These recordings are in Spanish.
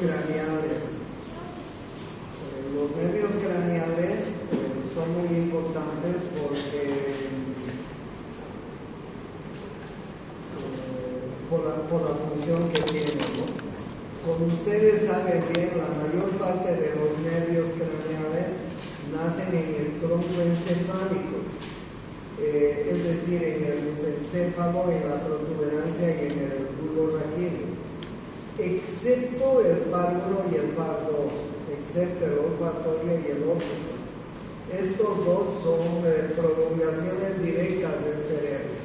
craneales. Los nervios craneales son muy importantes porque por la función que tienen, ¿no? Como ustedes saben bien, la mayor parte de los nervios craneales nacen en el tronco encefálico, es decir, en el mesencéfalo, en la protuberancia y en el bulbo raquídeo, excepto el par 1 y el par 2, excepto el olfatorio y el óptico. Estos dos son prolongaciones directas del cerebro,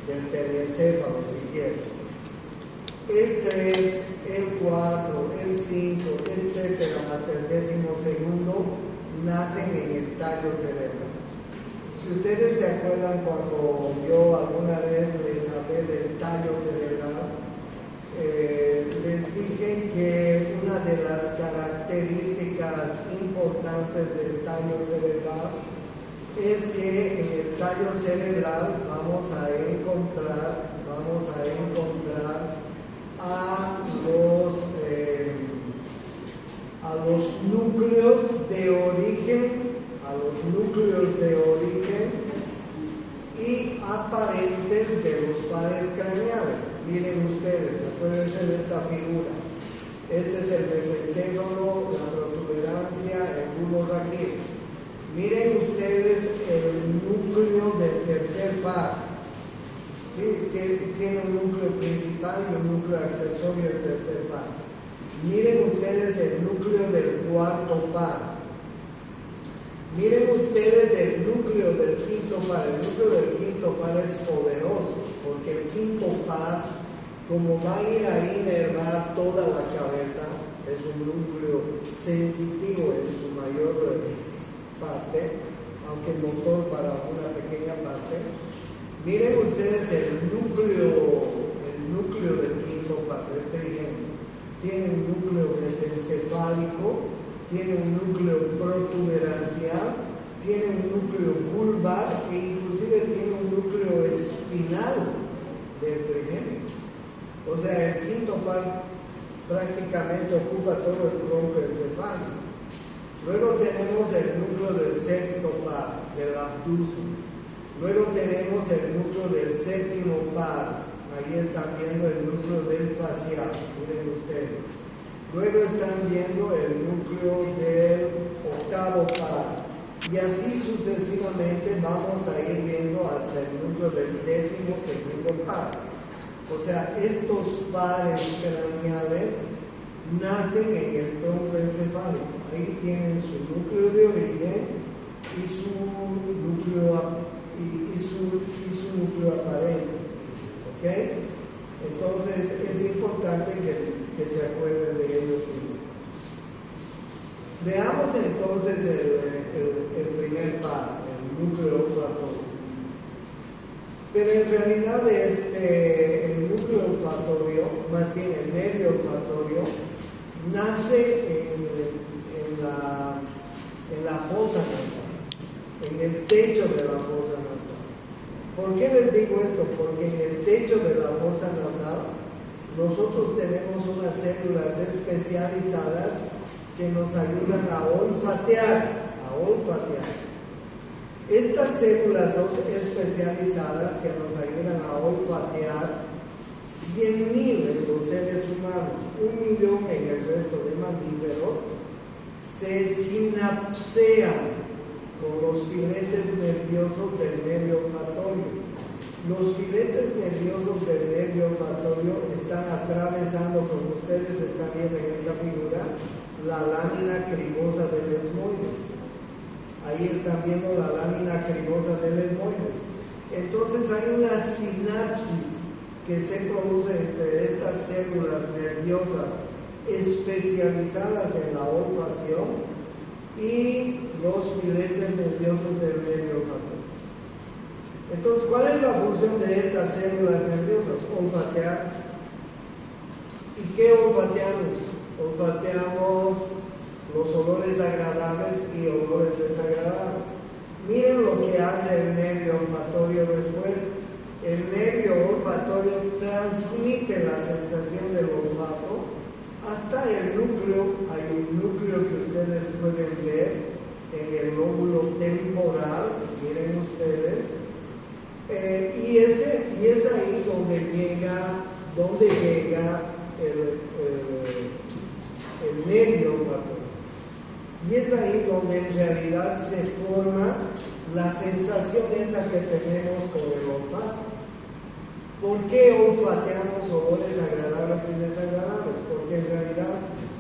del telencéfalo, si quieren. El 3, el 4, el 5, etcétera, hasta el 12º, nacen en el tallo cerebral. Si ustedes se acuerdan cuando yo alguna vez les hablé del tallo cerebral, les dije que una de las características importantes del tallo cerebral es que en el tallo cerebral vamos a encontrar a los núcleos de origen y aparentes de los pares craneales. Miren ustedes, acuérdense de esta figura. Este es el mesencéfalo, la protuberancia, el bulbo raquídeo. Miren ustedes el núcleo del tercer par. ¿Sí? Tiene un núcleo principal y un núcleo accesorio del tercer par. Miren ustedes el núcleo del cuarto par. Miren ustedes el núcleo del quinto par. El núcleo del quinto par es poderoso, porque el quinto par, como va a ir a inervar toda la cabeza, es un núcleo sensitivo en su mayor parte, aunque motor para una pequeña parte. Miren ustedes el núcleo del quinto par, el trigémino. Tiene un núcleo mesencefálico, tiene un núcleo protuberancial, tiene un núcleo vulvar e inclusive tiene un núcleo espinal del trigémino. O sea, el quinto par prácticamente ocupa todo el tronco encefálico. Luego tenemos el núcleo del sexto par, del abducis. Luego tenemos el núcleo del séptimo par. Ahí están viendo el núcleo del facial, miren ustedes. Luego están viendo el núcleo del octavo par. Y así sucesivamente vamos a ir viendo hasta el núcleo del 12º par. O sea, estos pares craneales nacen en el tronco encefálico. Ahí tienen su núcleo de origen y su núcleo aparente. ¿Ok? Entonces es importante que se acuerden de ello. Veamos entonces el primer par, el núcleo olfatorio. Pero en realidad el núcleo olfatorio, más bien el nervio olfatorio, nace en la fosa nasal, en el techo de la fosa nasal. ¿Por qué les digo esto? Porque en el techo de la fosa nasal nosotros tenemos unas células especializadas que nos ayudan a olfatear. Estas células especializadas que nos ayudan a olfatear, 100.000 en los seres humanos, 1.000.000 en el resto de mamíferos, se sinapsean con los filetes nerviosos del nervio olfatorio. Los filetes nerviosos del nervio olfatorio están atravesando, como ustedes están viendo en esta figura, la lámina cribosa del etmoides. Ahí están viendo la lámina cribosa del etmoides. Entonces hay una sinapsis que se produce entre estas células nerviosas especializadas en la olfacción y los filetes nerviosos del nervio olfatorio. Entonces, ¿cuál es la función de estas células nerviosas? Olfatear. ¿Y qué olfateamos? Olfateamos los olores agradables y olores desagradables. Miren lo que hace el nervio olfatorio después. El nervio olfatorio transmite la sensación del olfato hasta un núcleo que ustedes pueden ver en el lóbulo temporal, miren ustedes, y es ahí donde llega el nervio olfatorio. Y es ahí donde en realidad se forma la sensación esa que tenemos con el olfato. ¿Por qué olfateamos olores agradables y desagradables? Porque en realidad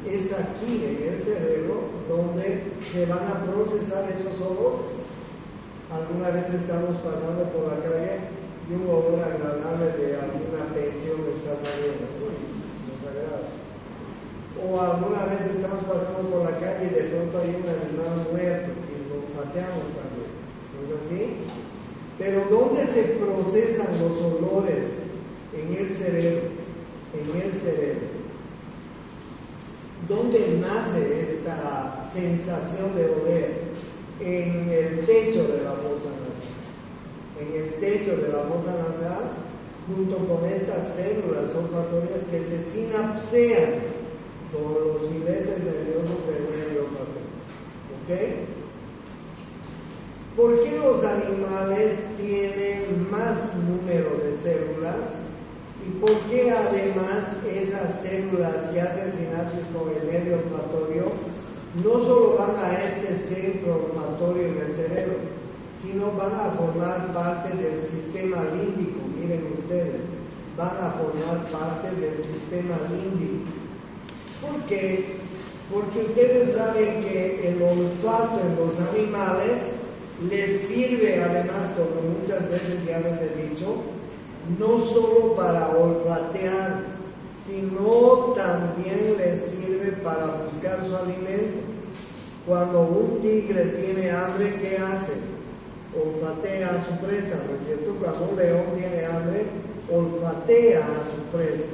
es aquí en el cerebro donde se van a procesar esos olores. Alguna vez estamos pasando por la calle y un olor agradable de alguna pensión está saliendo. Uy, nos agrada. O alguna vez estamos pasando por la calle y de pronto hay un animal muerto y lo olfateamos también. ¿No es así? Pero ¿dónde se procesan los olores? En el cerebro. En el cerebro. ¿Dónde nace esta sensación de oler? En el techo de la fosa nasal. En el techo de la fosa nasal, junto con estas células olfatorias que se sinapsean con los filetes nerviosos del nervio olfatorio. ¿Ok? ¿Por qué los animales tienen más número de células? ¿Y por qué además esas células que hacen sinapsis con el nervio olfatorio no solo van a este centro olfatorio en el cerebro, sino van a formar parte del sistema límbico? Miren ustedes, van a formar parte del sistema límbico. ¿Por qué? Porque ustedes saben que el olfato en los animales les sirve, además, como muchas veces ya les he dicho, no solo para olfatear, sino también les sirve para buscar su alimento. Cuando un tigre tiene hambre, ¿qué hace? Olfatea a su presa, ¿no es cierto? Cuando un león tiene hambre, olfatea a su presa.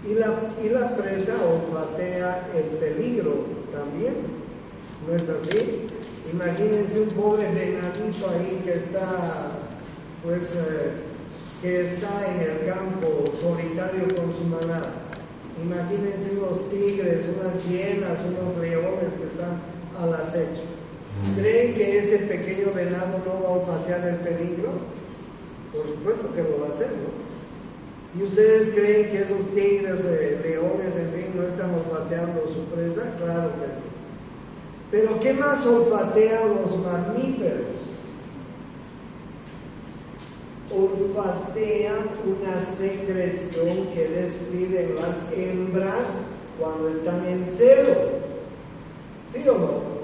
Y la presa olfatea el peligro también, ¿no es así? Imagínense un pobre venadito ahí que está, que está en el campo solitario con su manada. Imagínense unos tigres, unas hienas, unos leones que están al acecho. ¿Creen que ese pequeño venado no va a olfatear el peligro? Por supuesto que lo va a hacer, ¿no? ¿Y ustedes creen que esos tigres, leones, en fin, no están olfateando su presa? Claro que sí. Pero ¿qué más olfatean los mamíferos? Olfatean una secreción que despiden las hembras cuando están en celo. ¿Sí o no?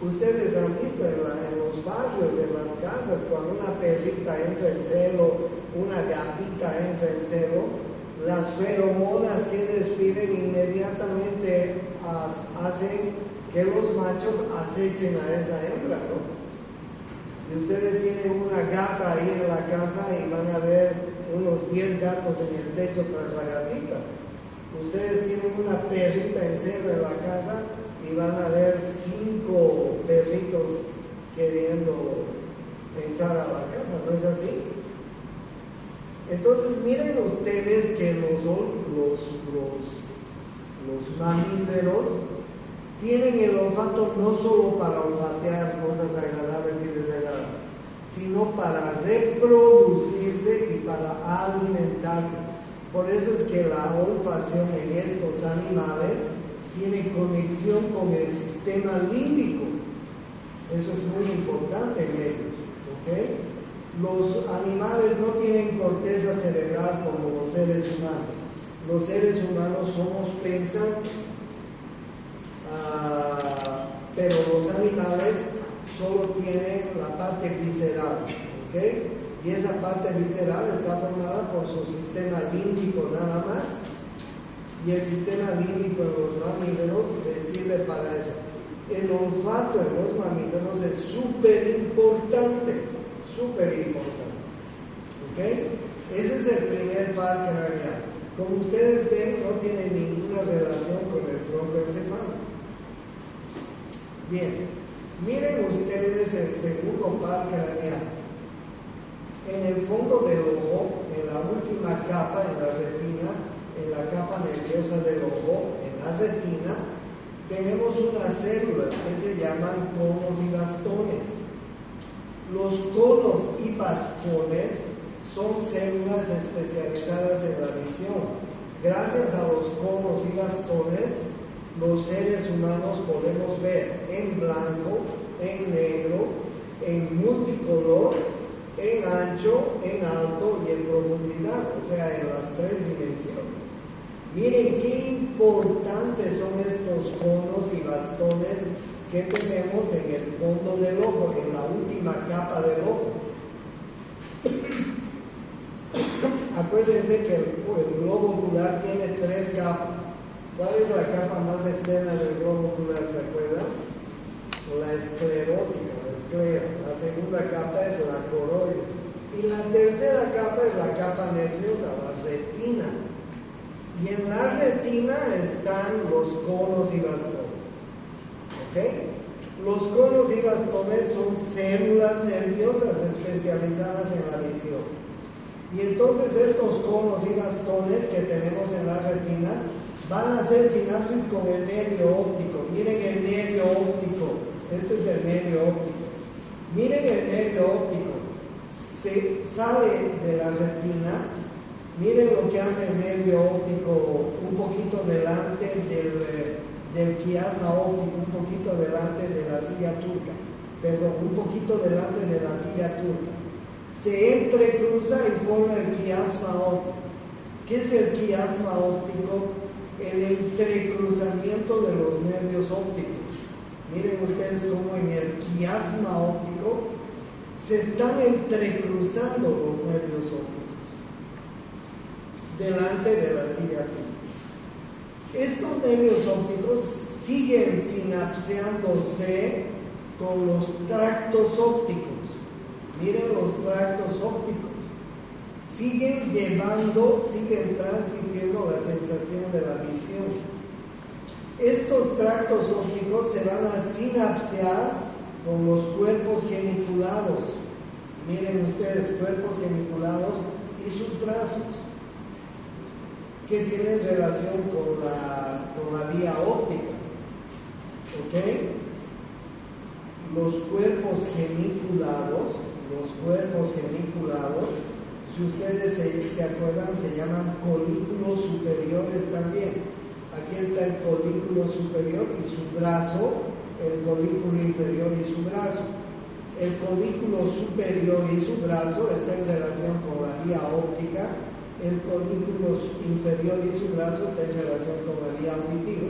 Ustedes han visto en los barrios, en las casas, cuando una perrita entra en celo, una gatita entra en celo, las feromonas que despiden inmediatamente hacen que los machos acechen a esa hembra, ¿no? Y ustedes tienen una gata ahí en la casa y van a ver unos 10 gatos en el techo tras la gatita. Ustedes tienen una perrita en celo en la casa y van a ver 5 perritos queriendo entrar a la casa, ¿no es así? Entonces miren ustedes que los mamíferos tienen el olfato no solo para olfatear cosas agradables y desagradables, sino para reproducirse y para alimentarse. Por eso es que la olfacción en estos animales tiene conexión con el sistema límbico. Eso es muy importante en ellos, ¿ok? Los animales no tienen corteza cerebral como los seres humanos. Los seres humanos somos pensantes. Pero los animales solo tienen la parte visceral, ¿ok? Y esa parte visceral está formada por su sistema límbico nada más, y el sistema límbico en los mamíferos les sirve para eso. El olfato en los mamíferos es súper importante, ¿ok? Ese es el primer par craneal. Como ustedes ven, no tiene ninguna relación con el tronco encefálico. Bien, miren ustedes el segundo par craneal. En el fondo del ojo, en la última capa, en la retina, en la capa nerviosa del ojo, en la la retina, tenemos unas células que se llaman conos y bastones. Los conos y bastones son células especializadas en la visión. Gracias a los conos y bastones, los seres humanos podemos ver en blanco, en negro, en multicolor, en ancho, en alto y en profundidad, o sea, en las 3 dimensiones. Miren qué importantes son estos conos y bastones que tenemos en el fondo del ojo, en la última capa del ojo. Acuérdense que el globo ocular tiene 3 capas. ¿Cuál es la capa más externa del globo ocular? ¿Se acuerdan? La esclerótica, la esclera. La segunda capa es la coroides. Y la tercera capa es la capa nerviosa, la retina. Y en la retina están los conos y bastones. ¿Ok? Los conos y bastones son células nerviosas especializadas en la visión. Y entonces estos conos y bastones que tenemos en la retina van a hacer sinapsis con el nervio óptico. Miren el nervio óptico. Este es el nervio óptico. Miren el nervio óptico. Se sale de la retina. Miren lo que hace el nervio óptico un poquito delante del quiasma óptico, un poquito delante de la silla turca. Perdón, un poquito delante de la silla turca. Se entrecruza y forma el quiasma óptico. ¿Qué es el quiasma óptico? El entrecruzamiento de los nervios ópticos. Miren ustedes cómo en el quiasma óptico se están entrecruzando los nervios ópticos delante de la silla turca. Estos nervios ópticos siguen sinapseándose con los tractos ópticos. Miren los tractos ópticos. Siguen transmitiendo la sensación de la visión. Estos tractos ópticos se van a sinapsear con los cuerpos geniculados. Miren ustedes, cuerpos geniculados y sus brazos, que tienen relación con la vía óptica. ¿Ok? Los cuerpos geniculados, si ustedes se acuerdan, se llaman colículos superiores también. Aquí está el colículo superior y su brazo, el colículo inferior y su brazo. El colículo superior y su brazo está en relación con la vía óptica. El colículo inferior y su brazo está en relación con la vía auditiva.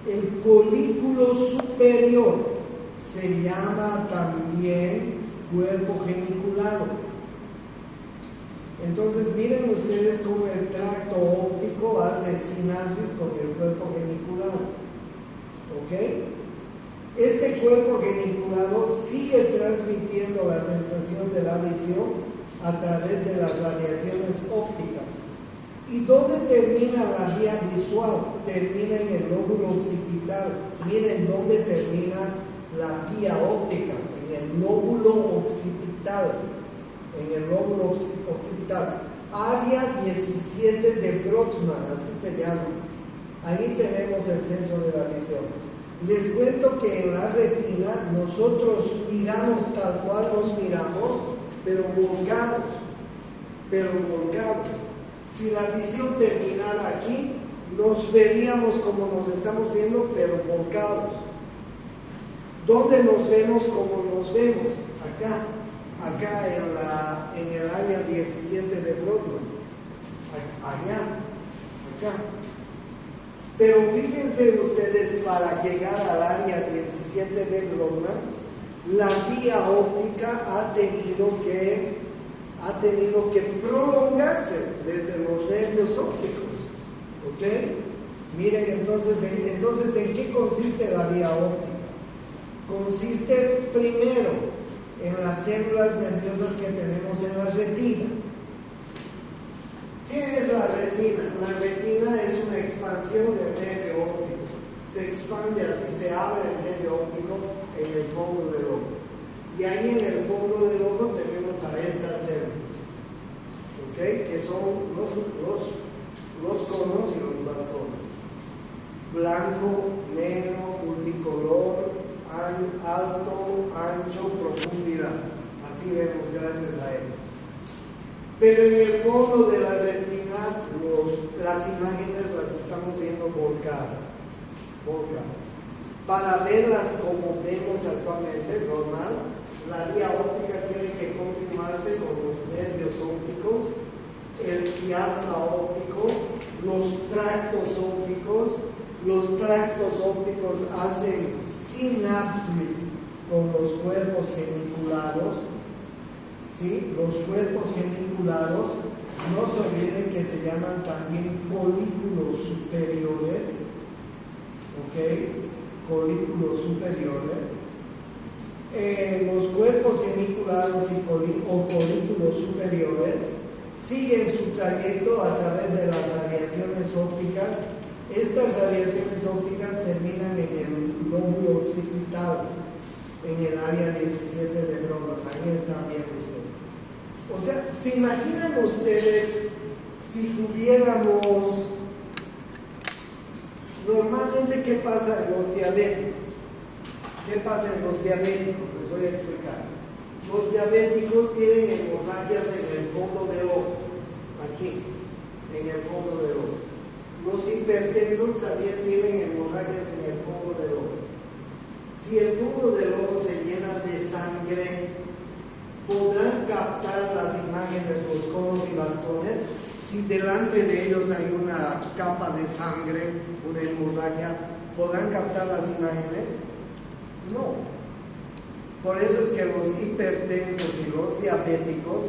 El colículo superior se llama también cuerpo geniculado. Entonces miren ustedes cómo el tracto óptico hace sinapsis con el cuerpo geniculado. ¿Ok? Este cuerpo geniculado sigue transmitiendo la sensación de la visión a través de las radiaciones ópticas. ¿Y dónde termina la vía visual? Termina en el lóbulo occipital. Miren dónde termina la vía óptica, en el lóbulo occipital. En el lóbulo occipital. Área 17 de Brodmann, así se llama. Ahí tenemos el centro de la visión. Les cuento que en la retina nosotros miramos tal cual nos miramos, pero volcados. Si la visión terminara aquí, nos veríamos como nos estamos viendo, pero volcados. ¿Dónde nos vemos como nos vemos? Acá en el área 17 de Brodmann. Acá. Pero fíjense ustedes, para llegar al área 17 de Brodmann, la vía óptica ha tenido que prolongarse desde los nervios ópticos. ¿Ok? Miren, entonces, ¿en qué consiste la vía óptica? Consiste primero en las células nerviosas que tenemos en la retina. ¿Qué es la retina? La retina es una expansión del nervio óptico. Se expande así, se abre el nervio óptico en el fondo del ojo. Y ahí en el fondo del ojo tenemos a estas células, ¿ok? Que son los conos y los bastones. blanco, negro, multicolor, alto, ancho, profundidad. Así vemos gracias a él. Pero en el fondo de la retina, las imágenes las estamos viendo volcadas. Para verlas como vemos actualmente, normal, la vía óptica tiene que continuarse con los nervios ópticos, el quiasma óptico, los tractos ópticos. Los tractos ópticos hacen sinapsis con los cuerpos geniculados. ¿Sí? Los cuerpos geniculados, no se olviden que se llaman también colículos superiores. ¿Ok? Colículos superiores. Los cuerpos geniculados o colículos superiores siguen su trayecto a través de las radiaciones ópticas. Estas radiaciones ópticas terminan en el lóbulo occipital, en el área 17 de Brodmann. Ahí están viendo ustedes. O sea, ¿se imaginan ustedes si tuviéramos... Normalmente, ¿qué pasa en los diabéticos? ¿Qué pasa en los diabéticos? Les voy a explicar. Los diabéticos tienen hemorragias en el fondo del ojo, aquí, en el fondo del ojo. Los hipertensos también tienen hemorragias en el fondo del ojo. Si el fondo del ojo se llena de sangre, podrán captar las imágenes, los conos y bastones. Si delante de ellos hay una capa de sangre, una hemorragia, ¿podrán captar las imágenes? No. Por eso es que los hipertensos y los diabéticos,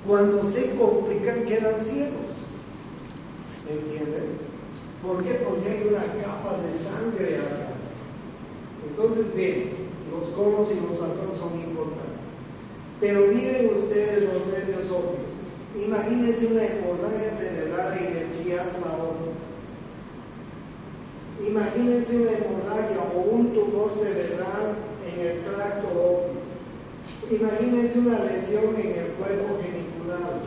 cuando se complican, quedan ciegos. ¿Entienden? ¿Por qué? Porque hay una capa de sangre acá. Entonces, bien, los conos y los bastones son importantes. Pero miren ustedes los nervios ópticos. Imagínense una hemorragia cerebral en el quiasma óptico. Imagínense una hemorragia o un tumor cerebral en el tracto óptico. Imagínense una lesión en el cuerpo genicular.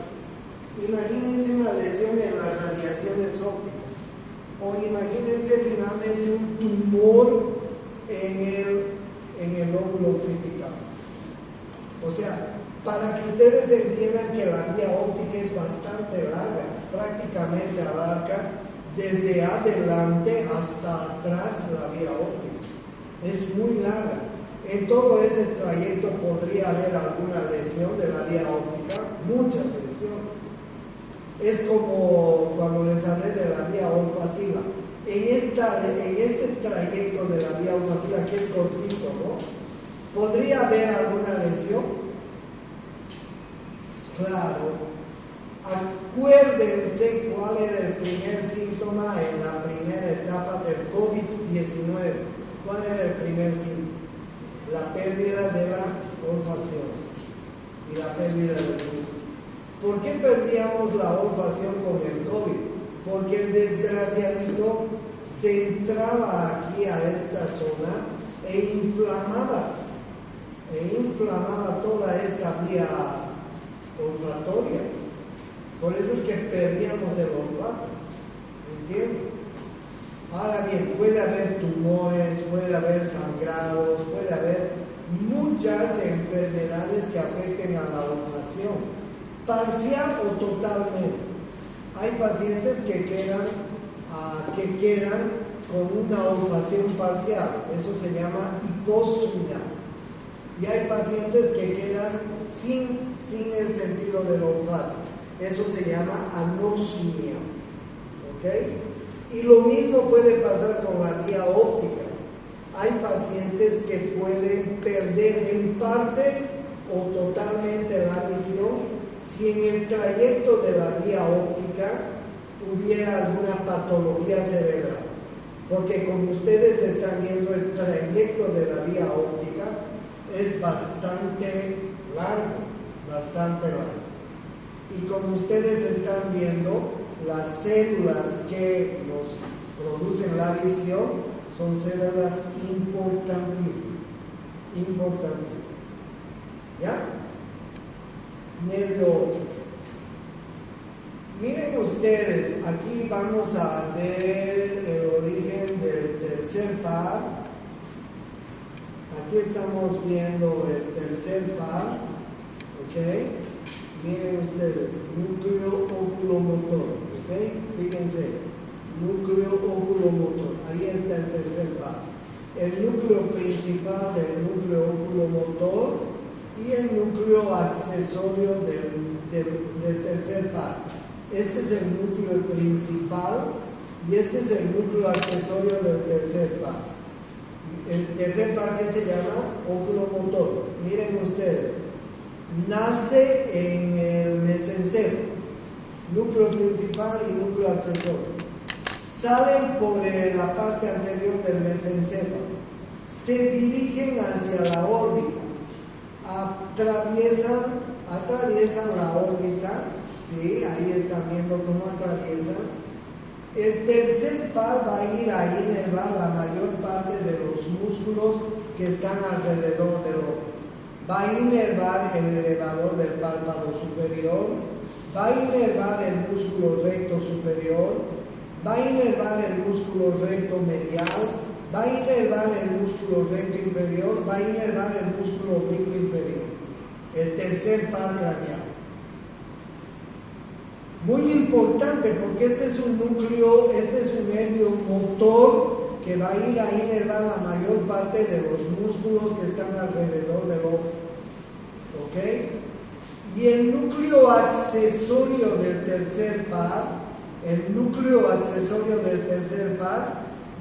Imagínense una lesión en las radiaciones ópticas. O imagínense finalmente un tumor en el lóbulo occipital. O sea, para que ustedes entiendan que la vía óptica es bastante larga, prácticamente abarca desde adelante hasta atrás la vía óptica. Es muy larga. En todo ese trayecto podría haber alguna lesión de la vía óptica, muchas lesiones. Es como cuando les hablé de la vía olfativa. En este trayecto de la vía olfativa, que es cortito, ¿no? ¿Podría haber alguna lesión? Claro. Acuérdense cuál era el primer síntoma en la primera etapa del COVID-19. ¿Cuál era el primer síntoma? La pérdida de la olfacción y la pérdida del gusto. ¿Por qué perdíamos la olfacción con el COVID? Porque el desgraciadito se entraba aquí a esta zona e inflamaba toda esta vía olfatoria. Por eso es que perdíamos el olfato. ¿Entienden? Ahora bien, puede haber tumores, puede haber sangrados, puede haber muchas enfermedades que afecten a la olfacción, parcial o totalmente. Hay pacientes que quedan con una olfacción parcial, eso se llama hiposmia. Y hay pacientes que quedan sin el sentido del olfato, eso se llama anosmia. ¿Ok? Y lo mismo puede pasar con la vía óptica. Hay pacientes que pueden perder en parte o totalmente la visión si en el trayecto de la vía óptica hubiera alguna patología cerebral. Porque como ustedes están viendo, el trayecto de la vía óptica es bastante largo. Y como ustedes están viendo, las células que nos producen la visión son células importantísimas. ¿Ya? Nervio. Miren ustedes, aquí vamos a ver el origen del aquí estamos viendo el tercer par, ¿ok? Miren ustedes, núcleo oculomotor, ¿ok? Fíjense, núcleo oculomotor, ahí está el tercer par. El núcleo principal del núcleo oculomotor y el núcleo accesorio del tercer par. Este es el núcleo principal y este es el núcleo accesorio del tercer par. El tercer par, que se llama oculomotor. Miren ustedes, nace en el mesencéfalo, núcleo principal y núcleo accesorio. Salen por la parte anterior del mesencéfalo, se dirigen hacia la órbita, atraviesan la órbita, ¿sí? Ahí están viendo cómo atraviesan. El tercer par va a ir a inervar la mayor parte de los músculos que están alrededor del ojo. Va a inervar el elevador del párpado superior, va a inervar el músculo recto superior, va a inervar el músculo recto medial, va a inervar el músculo recto inferior, va a inervar el músculo oblicuo inferior. El tercer par craneal. Muy importante, porque este es un núcleo, este es un medio motor que va a ir a inervar la mayor parte de los músculos que están alrededor del ojo. ¿Ok? Y el núcleo accesorio del tercer par,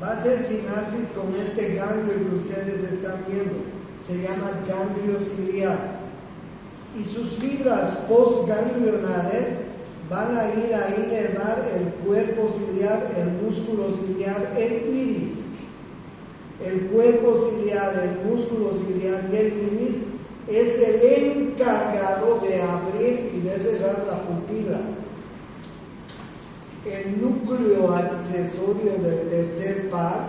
va a hacer sinapsis con este ganglio que ustedes están viendo. Se llama ganglio ciliar. Y sus fibras postganglionares van a ir a inervar el cuerpo ciliar, el músculo ciliar, el iris. El cuerpo ciliar, el músculo ciliar y el iris es el encargado de abrir y de cerrar la pupila. El núcleo accesorio del tercer par,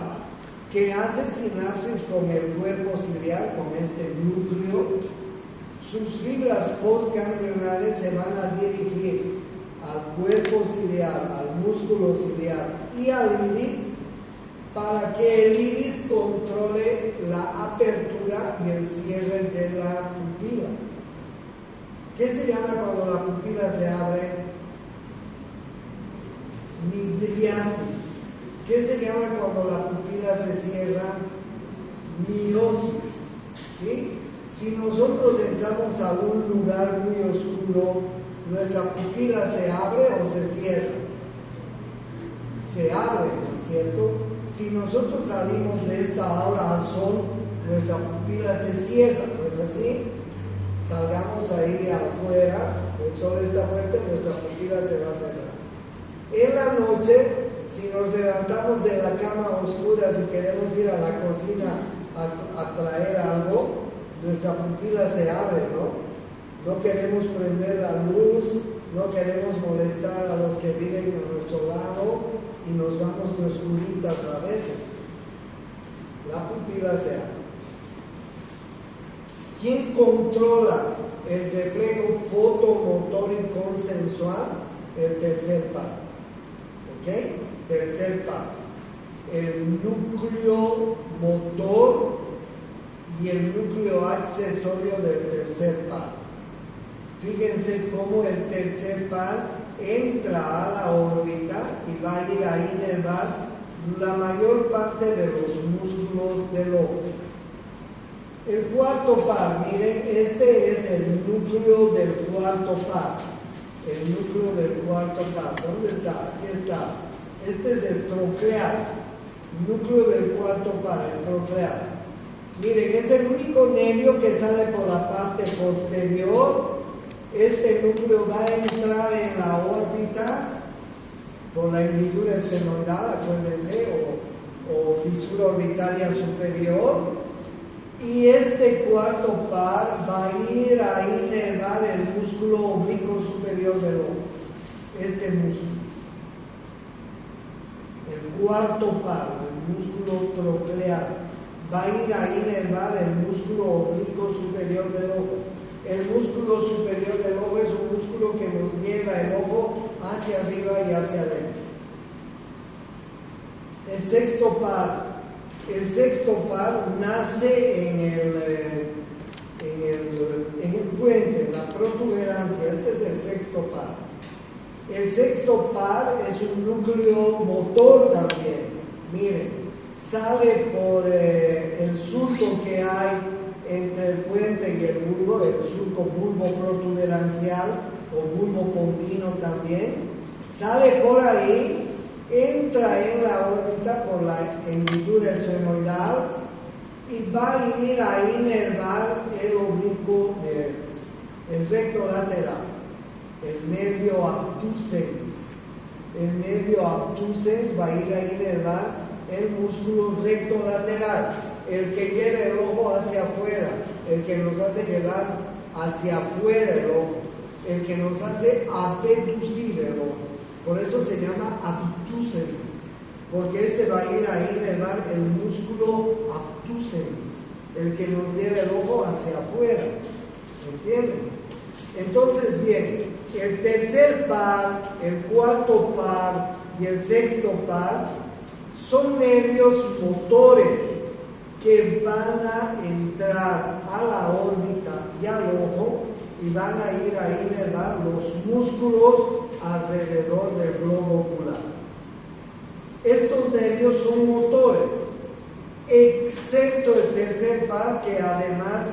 que hace sinapsis con el cuerpo ciliar, con este núcleo, sus fibras postganglionares se van a dirigir al cuerpo ciliar, al músculo ciliar y al iris, para que el iris controle la apertura y el cierre de la pupila. ¿Qué se llama cuando la pupila se abre? Midriasis. ¿Qué se llama cuando la pupila se cierra? Miosis. ¿Sí? Si nosotros entramos a un lugar muy oscuro, ¿nuestra pupila se abre o se cierra? Se abre, ¿no es cierto? Si nosotros salimos de esta hora al sol, nuestra pupila se cierra, ¿no es así? Salgamos ahí afuera, el sol está fuerte, nuestra pupila se va a cerrar. En la noche, si nos levantamos de la cama oscura, si queremos ir a la cocina a traer algo, nuestra pupila se abre, ¿no? No queremos prender la luz, no queremos molestar a los que viven a nuestro lado y nos vamos de oscuritas a veces. La pupila se abre. ¿Quién controla el reflejo fotomotor y consensual? El tercer par. ¿Ok? Tercer par. El núcleo motor y el núcleo accesorio del tercer par. Fíjense cómo el tercer par entra a la órbita y va a ir a inervar la mayor parte de los músculos del ojo. El cuarto par, miren, este es el núcleo del cuarto par. El núcleo del cuarto par. ¿Dónde está? Aquí está. Este es el troclear. Núcleo del cuarto par, el troclear. Miren, es el único nervio que sale por la parte posterior. Este núcleo va a entrar en la órbita por la hendidura esfenoidal, acuérdense, o fisura orbitaria superior. Y este cuarto par va a ir a inervar el músculo oblicuo superior del ojo. Este músculo. El cuarto par, el músculo troclear, va a ir a inervar el músculo oblicuo superior del ojo. El músculo superior del ojo es un músculo que nos lleva el ojo hacia arriba y hacia adentro. El sexto par, El sexto par nace en el puente, en la protuberancia. Este es el sexto par. El sexto par es un núcleo motor también. Miren, sale por el surco que hay entre el puente y el bulbo, el surco bulbo protuberancial o bulbo pontino también. Sale por ahí, entra en la órbita por la hendidura esfenoidal y va a ir a inervar el oblicuo, el recto lateral, el nervio abducens. El nervio abducens va a ir a inervar el músculo recto lateral, el que lleva el ojo hacia afuera, el que nos hace llevar hacia afuera el ojo, el que nos hace abducir el ojo. Por eso se llama abducens, porque este va a ir a inervar el músculo abducens, el que nos lleva el ojo hacia afuera. ¿Entienden? Entonces, bien, el tercer par, el cuarto par y el sexto par son nervios motores que van a entrar a la órbita y al ojo y van a ir a inervar los músculos alrededor del globo ocular. Estos nervios son motores, excepto el tercer par, que además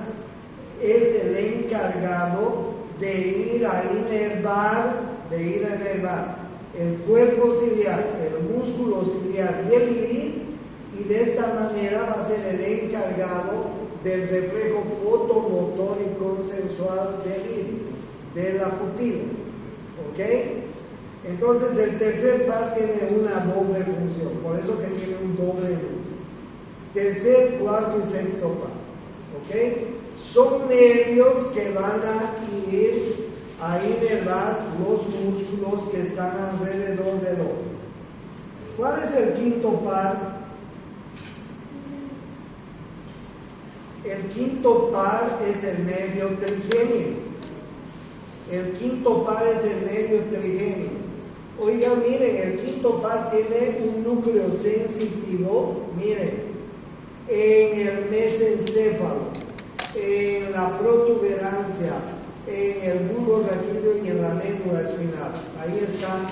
es el encargado de ir a inervar el cuerpo ciliar, el músculo ciliar y el iris, y de esta manera va a ser el encargado del reflejo fotomotor y consensual del iris, de la pupila. ¿Ok? Entonces el tercer par tiene una doble función, por eso que tiene un doble número. Tercer, cuarto y sexto par. ¿Ok? Son nervios que van a ir a inervar los músculos que están alrededor del ojo. ¿Cuál es el quinto par? El quinto par es el nervio trigémino. El quinto par es el nervio trigémino. Oigan, miren, el quinto par tiene un núcleo sensitivo, miren, en el mesencéfalo, en la protuberancia, en el bulbo raquídeo y en la médula espinal. Ahí está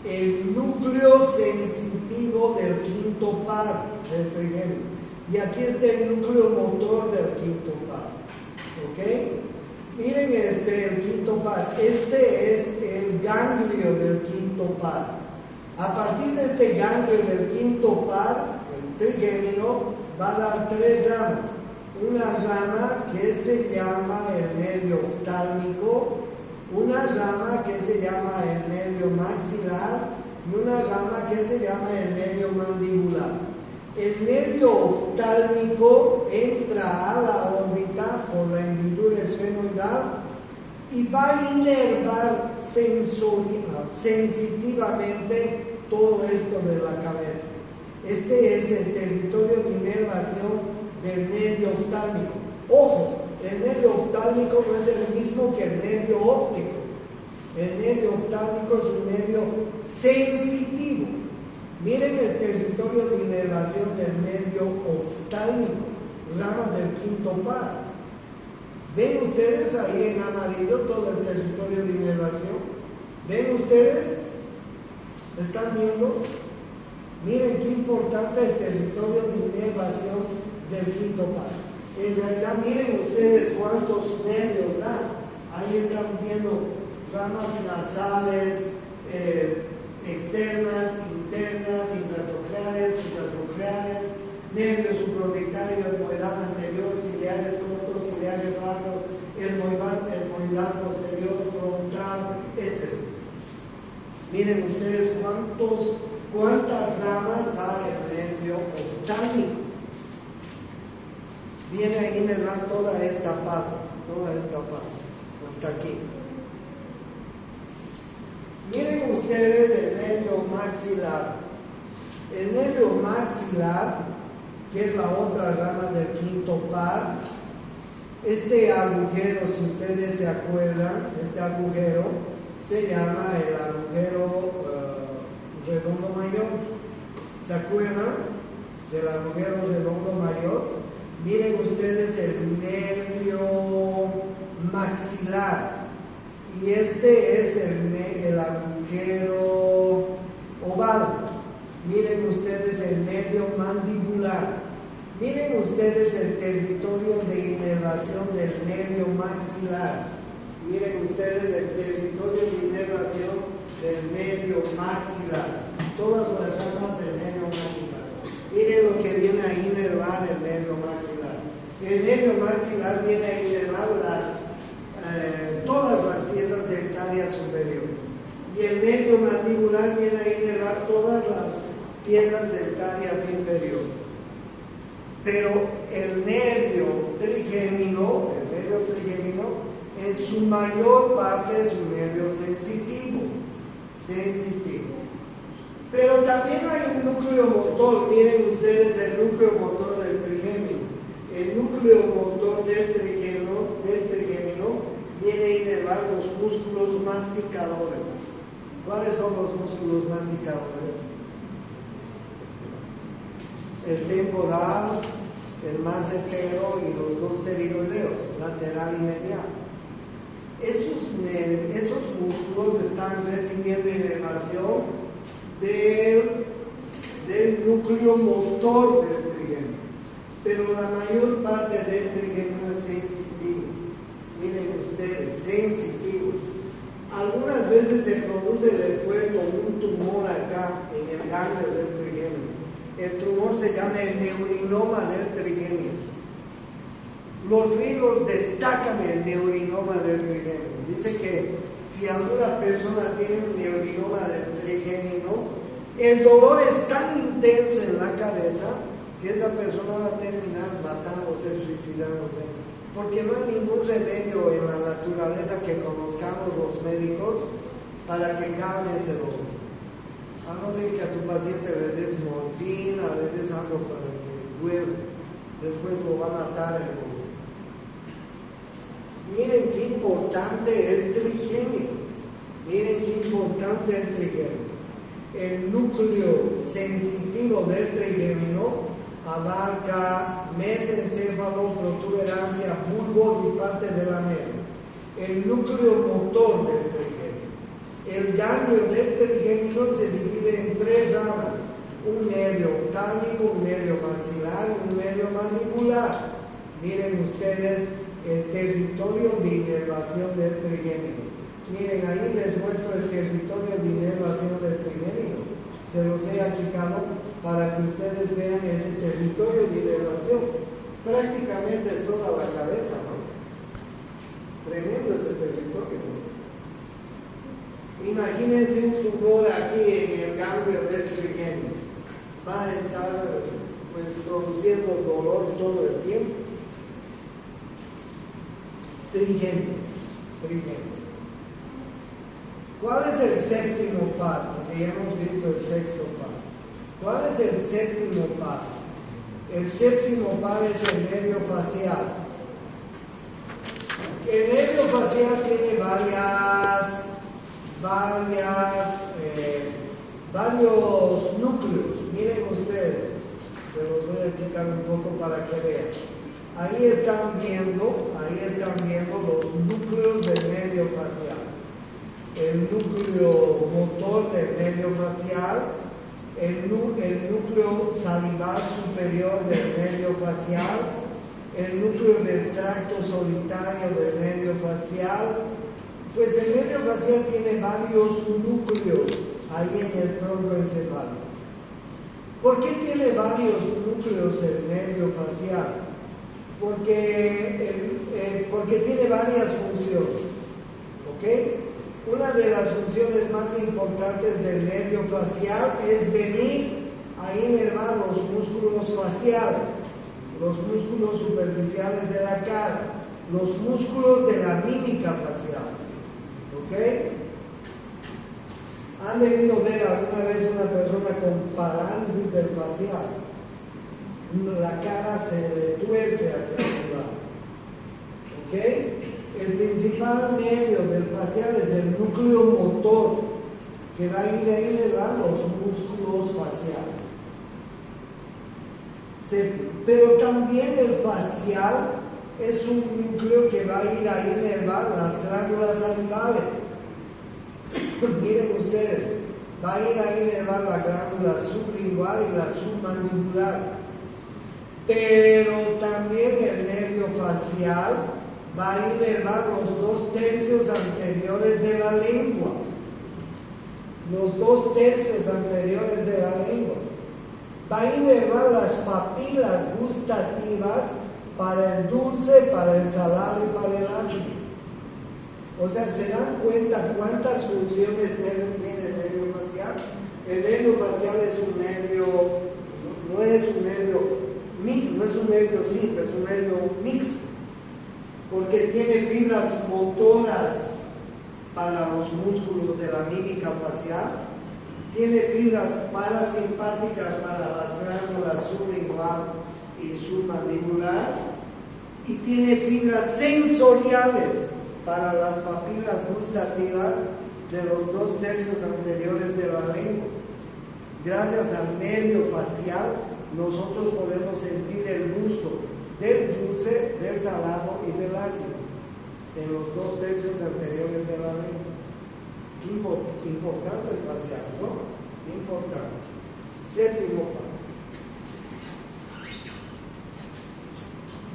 el núcleo sensitivo del quinto par del trigémino. Y aquí está el núcleo motor del quinto par. ¿Ok? Miren el quinto par. Este es el ganglio del quinto par. A partir de este ganglio del quinto par, el trigémino va a dar tres ramas. Una rama que se llama el nervio oftálmico, una rama que se llama el nervio maxilar y una rama que se llama el nervio mandibular. El nervio oftálmico entra a la órbita por la hendidura esfenoidal y va a inervar sensitivamente todo esto de la cabeza. Este es el territorio de inervación del nervio oftálmico. Ojo, el nervio oftálmico no es el mismo que el nervio óptico. El nervio oftálmico es un nervio sensitivo. Miren el territorio de inervación del nervio oftálmico, rama del quinto par. ¿Ven ustedes ahí en amarillo todo el territorio de inervación? ¿Ven ustedes? ¿Están viendo? Miren qué importante el territorio de inervación del quinto par. En realidad, miren ustedes cuántos nervios dan. Ahí están viendo ramas nasales, externas, internas, intratroncleares, supratroncleares, nervio supraorbitario, etmoidal anterior, ciliares cortos, ciliares largos, etmoidal posterior, frontal, etc. Miren ustedes cuántas ramas da el nervio oftálmico. Viene a inervar toda esta parte, hasta aquí. Miren ustedes el nervio maxilar. El nervio maxilar, que es la otra rama del quinto par, este agujero, si ustedes se acuerdan, este agujero se llama el agujero redondo mayor. ¿Se acuerdan? del agujero redondo mayor, miren ustedes el nervio maxilar. Y este es el agujero oval. Miren ustedes el nervio mandibular. Miren ustedes el territorio de inervación del nervio maxilar. Miren ustedes el territorio de inervación del nervio maxilar. Todas las ramas del nervio maxilar. Miren lo que viene a inervar el nervio maxilar. El nervio maxilar viene a inervar todas las piezas dentarias superiores. Y el nervio mandibular viene a inervar todas las piezas dentarias inferiores. Pero el nervio trigémino, en su mayor parte es un nervio sensitivo. Pero también hay un núcleo motor. Miren ustedes el núcleo motor del trigémino. El núcleo motor del trigémino viene a inervar los músculos masticadores. ¿Cuáles son los músculos masticadores? El temporal, el macetero y los dos pterigoideos, lateral y medial. Esos músculos están recibiendo inervación del núcleo motor del trigémino, pero la mayor parte del trigémino es sensitivo. Miren ustedes, sensitivo. Algunas veces se produce después como un tumor acá en el ganglio del trigémino. El tumor se llama el neurinoma del trigémino. Los libros destacan el neurinoma del trigémino. Dice que si alguna persona tiene un neurinoma del trigémino, el dolor es tan intenso en la cabeza que esa persona va a terminar matándose, suicidándose. Porque no hay ningún remedio en la naturaleza que conozcamos los médicos para que calme ese dolor. A no ser que a tu paciente le des morfina, le des algo para que duele. Después lo va a matar el dolor. Miren qué importante el trigémino. Miren qué importante el trigémino. El núcleo sensitivo del trigémino abarca mesencéfalo, protuberancia, bulbo y parte de la médula. El núcleo motor del trigémino. El ganglio del trigémino se divide en tres ramas: un nervio oftálmico, un nervio maxilar y un nervio mandibular. Miren ustedes el territorio de inervación del trigémino. Miren, ahí les muestro el territorio de inervación del trigémino. Se los he achicado para que ustedes vean ese territorio de inervación. Prácticamente es toda la cabeza, ¿no? Tremendo ese territorio, ¿no? Imagínense un tumor aquí en el ganglio del trigémino. Va a estar pues produciendo dolor todo el tiempo. Trigémino. ¿Cuál es el séptimo par? Porque ya hemos visto el sexto par. ¿Cuál es el séptimo par? El séptimo par es el nervio facial. El nervio facial tiene varios núcleos. Miren ustedes, se los voy a checar un poco para que vean. Ahí están viendo los núcleos del nervio facial. El núcleo motor del nervio facial, el núcleo salival superior del nervio facial, el núcleo del tracto solitario del nervio facial. Pues el nervio facial tiene varios núcleos ahí en el tronco encefálico. ¿Por qué tiene varios núcleos el nervio facial? Porque tiene varias funciones. ¿Ok? Una de las funciones más importantes del nervio facial es venir a inervar los músculos faciales, los músculos superficiales de la cara, los músculos de la mímica facial. ¿Ok? ¿Han debido ver alguna vez una persona con parálisis del facial? La cara se le tuerce hacia un lado. ¿Ok? El principal medio del facial es el núcleo motor, que va a ir a inervar los músculos faciales. séptimo. Pero también el facial es un núcleo que va a ir a inervar las glándulas salivales. Miren ustedes, va a ir a inervar la glándula sublingual y la submandibular. Pero también el nervio facial va a inervar los 2/3 anteriores de la lengua. Los 2/3 anteriores de la lengua. Va a inervar las papilas gustativas para el dulce, para el salado y para el ácido. O sea, ¿se dan cuenta cuántas funciones tiene el nervio facial? El nervio facial es un nervio, no es un nervio simple, es un nervio mixto, porque tiene fibras motoras para los músculos de la mímica facial, tiene fibras parasimpáticas para las glándulas sublingual y submandibular, y tiene fibras sensoriales para las papilas gustativas de los 2/3 anteriores de la lengua. Gracias al nervio facial, nosotros podemos sentir el gusto del dulce, del salado y del ácido en los 2/3 anteriores de la lengua. Qué importante el facial, ¿no? Importante. Séptimo par.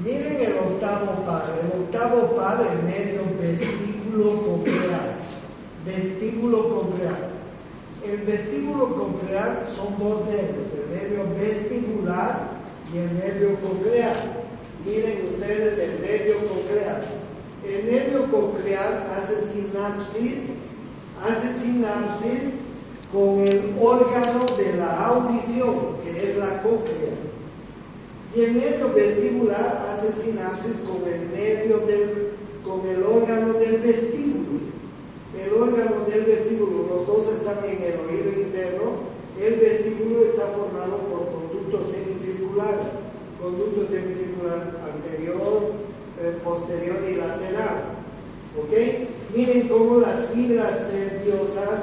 Miren el octavo par. El octavo par, el nervio vestíbulo coclear. Vestíbulo coclear. El vestíbulo coclear son dos nervios, el nervio vestibular y el nervio coclear. Miren ustedes el nervio coclear. El nervio coclear hace sinapsis con el órgano de la audición, que es la cóclea. Y el nervio vestibular hace sinapsis con el órgano del vestíbulo. El órgano del vestíbulo, los dos están en el oído interno. El vestíbulo está formado por conductos semicirculares anterior, posterior y lateral. ¿Ok? Miren cómo las fibras nerviosas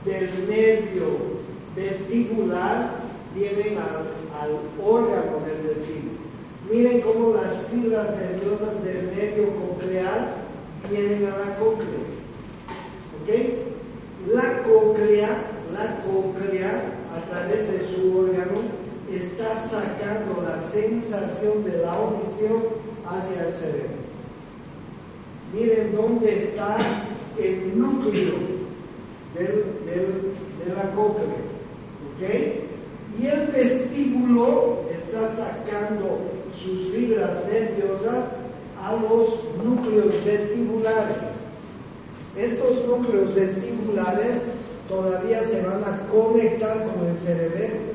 del nervio vestibular vienen al órgano del vestíbulo. Miren cómo las fibras nerviosas del nervio coclear vienen a la cóclea. ¿Ok? La cóclea, a través de su órgano, está sacando la sensación de la audición hacia el cerebro. Miren dónde está el núcleo de la cóclea. ¿Ok? Y el vestíbulo está sacando sus fibras nerviosas a los núcleos vestibulares. Estos núcleos vestibulares todavía se van a conectar con el cerebelo.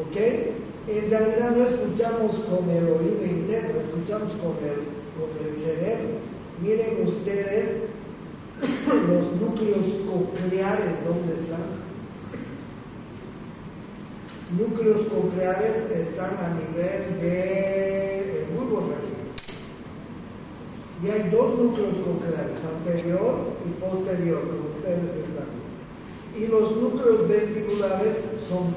¿Ok? En realidad no escuchamos con el oído interno, escuchamos con el cerebro. Miren ustedes los núcleos cocleares, ¿dónde están? Núcleos cocleares están a nivel de bulbo raquídeo. Y hay dos núcleos cocleares, anterior y posterior, como ustedes están. Y los núcleos vestibulares son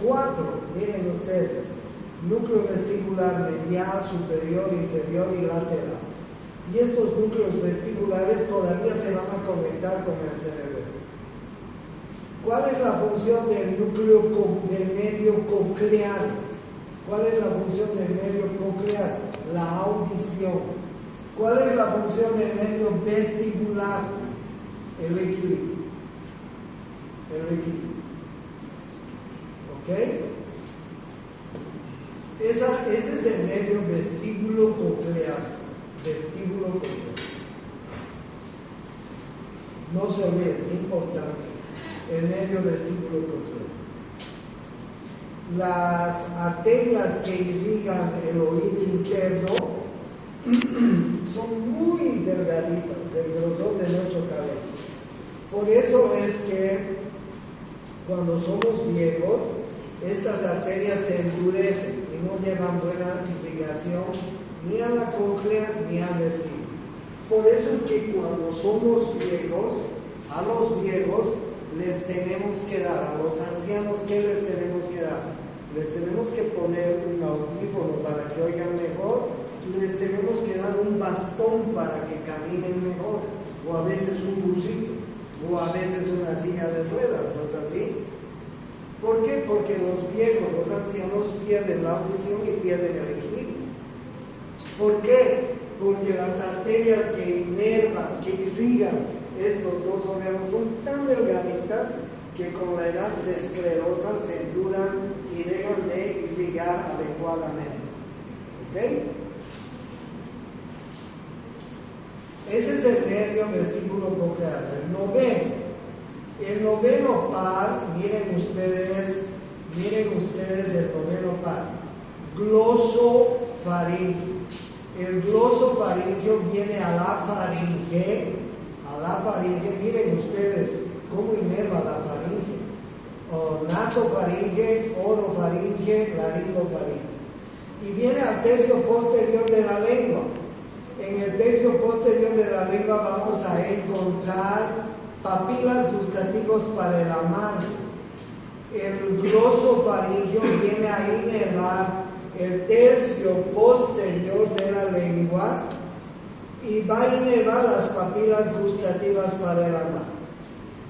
4, miren ustedes. Núcleo vestibular medial, superior, inferior y lateral. Y estos núcleos vestibulares todavía se van a conectar con el cerebro. ¿Cuál es la función del nervio coclear? ¿Cuál es la función del nervio coclear? La audición. ¿Cuál es la función del nervio vestibular? El equilibrio. ¿Ok? Ese es el nervio vestíbulo coclear. No se olviden, importante. El nervio vestíbulo coclear. Las arterias que irrigan el oído interno son muy delgaditas, del grosor de nuestro cabello. Por eso es que cuando somos viejos, estas arterias se endurecen y no llevan buena irrigación ni a la cóclea ni al vestíbulo. Por eso es que cuando somos viejos, a los viejos les tenemos que dar? A los ancianos, ¿qué les tenemos que dar? Les tenemos que poner un audífono para que oigan mejor y les tenemos que dar un bastón para que caminen mejor, o a veces un burrito, o a veces una silla de ruedas, ¿no es así? ¿Por qué? Porque los viejos, los ancianos pierden la audición y pierden el equilibrio. ¿Por qué? Porque las arterias que inervan, que irrigan estos dos órganos son tan delgaditas que con la edad se esclerosan, se enduran y dejan de irrigar adecuadamente. ¿Ok? Ese es el nervio vestíbulo coclear, el noveno. El noveno par, miren ustedes el noveno par, glosofaringio. El glosofaringio viene a la faringe, miren ustedes cómo inerva la faringe, o nasofaringe, orofaringe, laringofaringe, y viene al tercio posterior de la lengua. En el tercio posterior de la lengua vamos a encontrar papilas gustativas para el amar. El glosofaringio viene a inervar el tercio posterior de la lengua y va a inervar las papilas gustativas para el amar.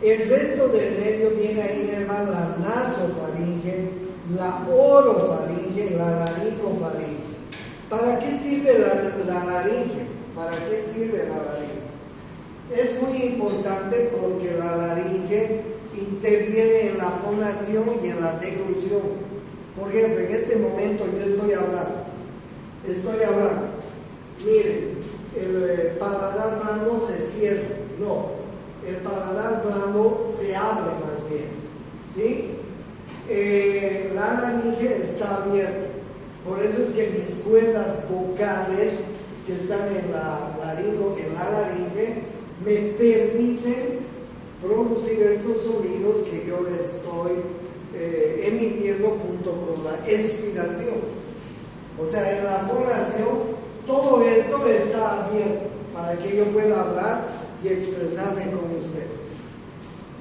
El resto del nervio viene a inervar la nasofaringe, la orofaringe, la laringofaringe. ¿Para qué sirve la laringe? ¿Para qué sirve la laringe? Es muy importante porque la laringe interviene en la fonación y en la deglución. Por ejemplo, en este momento yo estoy hablando. Miren, el paladar blando se cierra. No, el paladar blando se abre más bien. ¿Sí? La laringe está abierta. Por eso es que mis cuerdas vocales que están en la laringe, me permiten producir estos sonidos que yo estoy emitiendo junto con la expiración. O sea, en la fonación, todo esto está abierto para que yo pueda hablar y expresarme con ustedes.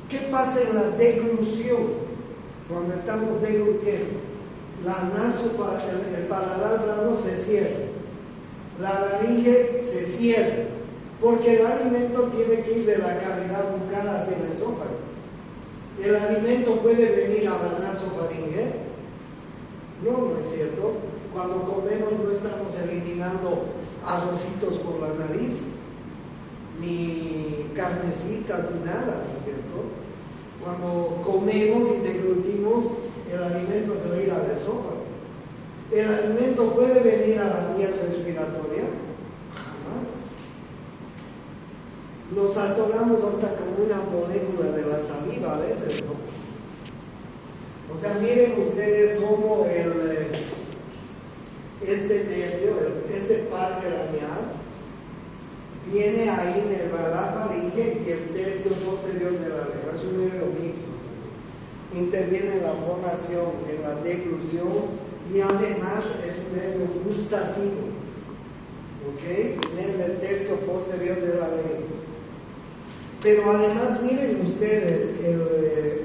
¿Qué pasa en la deglución? Cuando estamos deglutiendo, el paladar blando se cierra, la laringe se cierra, porque el alimento tiene que ir de la cavidad bucal hacia el esófago. ¿El alimento puede venir a la nasofaringe? No, no es cierto. Cuando comemos no estamos eliminando arrocitos por la nariz, ni carnecitas, ni nada, ¿no es cierto? Cuando comemos y deglutimos, el alimento se va a ir al esófago. ¿El alimento puede venir a la vía respiratoria? Jamás. Nos atoramos hasta como una molécula de la saliva a veces, ¿no? O sea, miren ustedes cómo este nervio, este par craneal, viene a inervar la faringe y el tercio posterior de la lengua. Es un nervio mixto. Interviene en la fonación, en la deglución y además es un nervio gustativo. ¿Ok? En el tercio posterior de la lengua. Pero además, miren ustedes,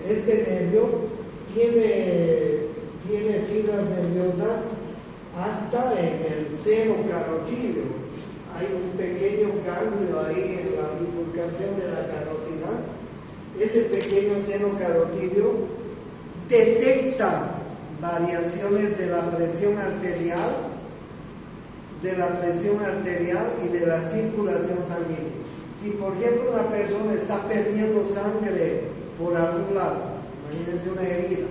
este nervio tiene fibras nerviosas hasta en el seno carotídeo. Hay un pequeño ganglio ahí en la bifurcación de la carótida. Ese pequeño seno carotídeo detecta variaciones de la presión arterial y de la circulación sanguínea. Si por ejemplo una persona está perdiendo sangre por algún lado, imagínense una herida,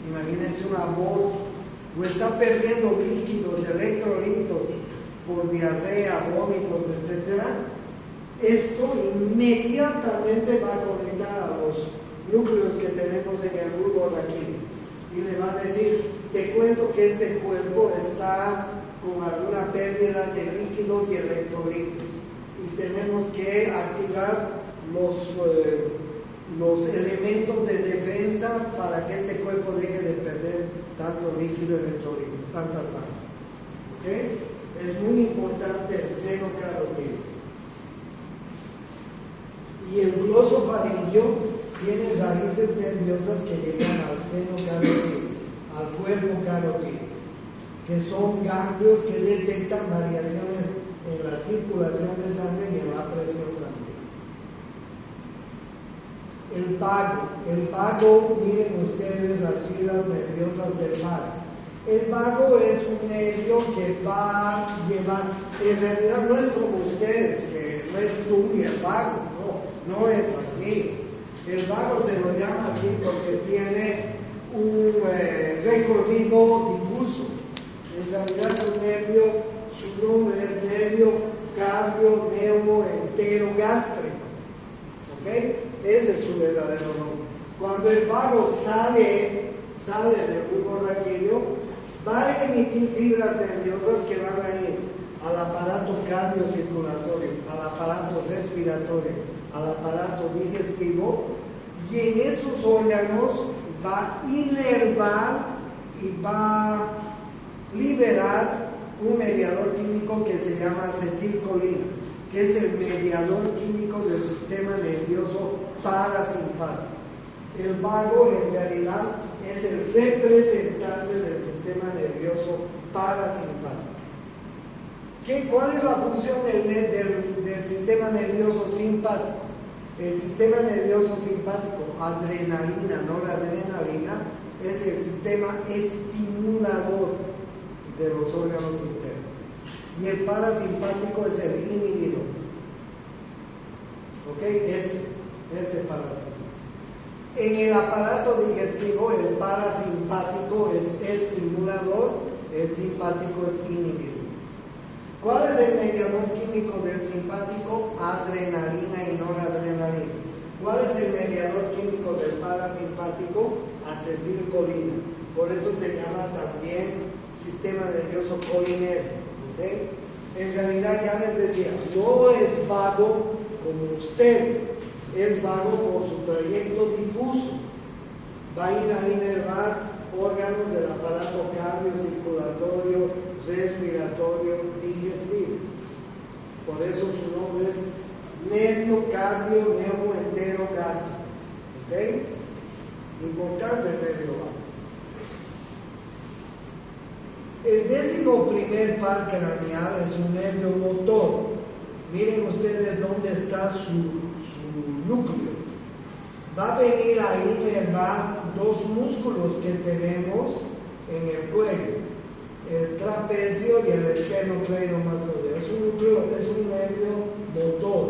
imagínense un aborto, o está perdiendo líquidos, electrolitos por diarrea, vómitos, etc., esto inmediatamente va a conectar a los núcleos que tenemos en el bulbo raquídeo y le va a decir: te cuento que este cuerpo está con alguna pérdida de líquidos y electrolitos y tenemos que activar los elementos de defensa para que este cuerpo deje de perder tanto líquido y electrolito, tanta sangre. ¿Okay? Es muy importante el seno carotídeo. Y el glosofaringio tiene raíces nerviosas que llegan al seno carotídeo, al cuerpo carotídeo, que son ganglios que detectan variaciones en la circulación de sangre y en la presión sanguínea. El vago, miren ustedes las fibras nerviosas del vago. El vago es un nervio que va a llevar, en realidad no es como ustedes, que no estudia el vago, no es así. El vago se lo llama así porque tiene un recorrido difuso. En realidad es un nervio, su nombre es nervio cardio neumoenterogástrico. ¿Ok? Ese es su verdadero nombre. Cuando el vago sale del bulbo raquídeo, va a emitir fibras nerviosas que van a ir al aparato cardiocirculatorio, al aparato respiratorio, al aparato digestivo, y en esos órganos va a inervar y va a liberar un mediador químico que se llama acetilcolina, que es el mediador químico del sistema nervioso parasimpático. El vago en realidad es el representante del sistema nervioso parasimpático. ¿Cuál es la función del sistema nervioso simpático? El sistema nervioso simpático, adrenalina, noradrenalina, es el sistema estimulador de los órganos internos. Y el parasimpático es el inhibidor. ¿Ok? Este parasimpático. En el aparato digestivo, el parasimpático es estimulador, el simpático es inhibidor. ¿Cuál es el mediador químico del simpático? Adrenalina y noradrenalina. ¿Cuál es el mediador químico del parasimpático? Acetilcolina. Por eso se llama también sistema nervioso colinérgico. ¿Okay? En realidad, ya les decía, no es vago como ustedes, es vago por su trayecto difuso. Va a ir a inervar órganos del aparato cardiocirculatorio, respiratorio, digestivo. Por eso su nombre es nervio cardio neumoenterogástrico. ¿Ok? Importante el nervio vago. El 11º par craneal es un nervio motor. Miren ustedes dónde está su núcleo. Va a venir a inervar dos músculos que tenemos en el cuello, el trapecio y el esternocleidomastoideo. Es un nervio motor.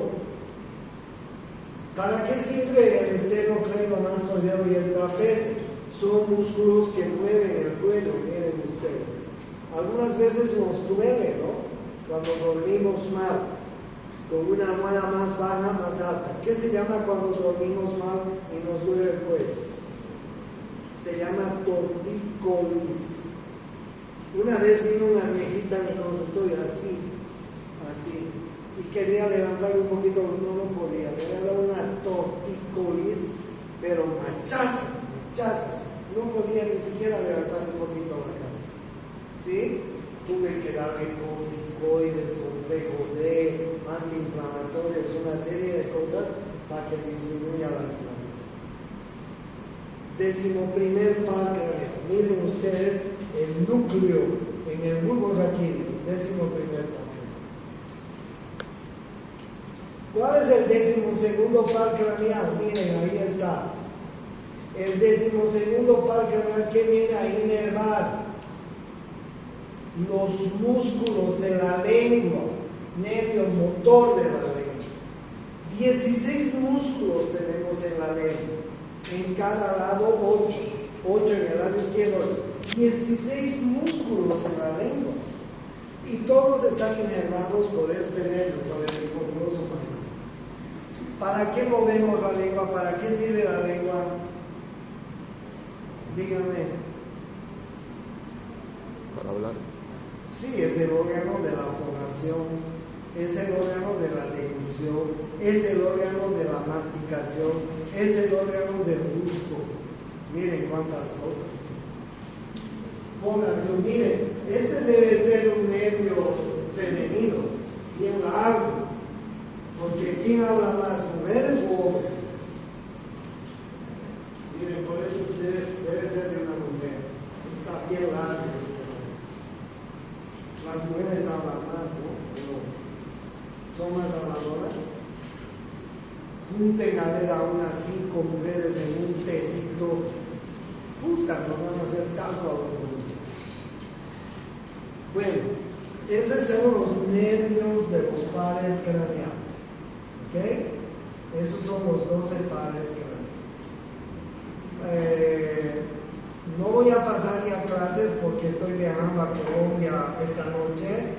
¿Para qué sirve el esternocleidomastoideo y el trapecio? Son músculos que mueven el cuello, miren ustedes. Algunas veces nos duele, ¿no? Cuando dormimos mal, con una almohada más baja, más alta. ¿Qué se llama cuando dormimos mal y nos duele el cuello? Se llama tortícolis. Una vez vino una viejita en mi consultorio así, y quería levantar un poquito, no podía, le había dado una tortícolis, pero machaza, no podía ni siquiera levantar un poquito la cabeza. ¿Sí? Tuve que darle corticoides, complejo D, antiinflamatorios, una serie de cosas para que disminuya la inflamación. 11º par craneal. Miren ustedes el núcleo en el bulbo raquídeo, 11º par craneal. ¿Cuál es el 12º par craneal? Miren, ahí está. El 12º par craneal que viene a inervar los músculos de la lengua, nervio motor de la lengua. 16 músculos tenemos en la lengua, en cada lado 8 en el lado izquierdo, 16 músculos en la lengua, y todos están inervados por este nervio, por el hipoglóso mayor. ¿Para qué movemos la lengua? ¿Para qué sirve la lengua? Díganme. Para hablar. Sí, es el órgano de la fonación, es el órgano de la deglución, es el órgano de la masticación, es el órgano del gusto. Miren cuántas cosas. Fonación, miren, este debe ser un nervio femenino, bien largo, porque ¿quién habla más, mujeres o hombres? tomas amadoras. Junten a ver a unas 5 mujeres en un tecito. Puta, nos van a hacer tanto a los hombres. Bueno, esos son los nervios de los pares craneales. ¿Ok? Esos son los 12 pares craneales. No voy a pasar ya clases porque estoy viajando a Colombia esta noche.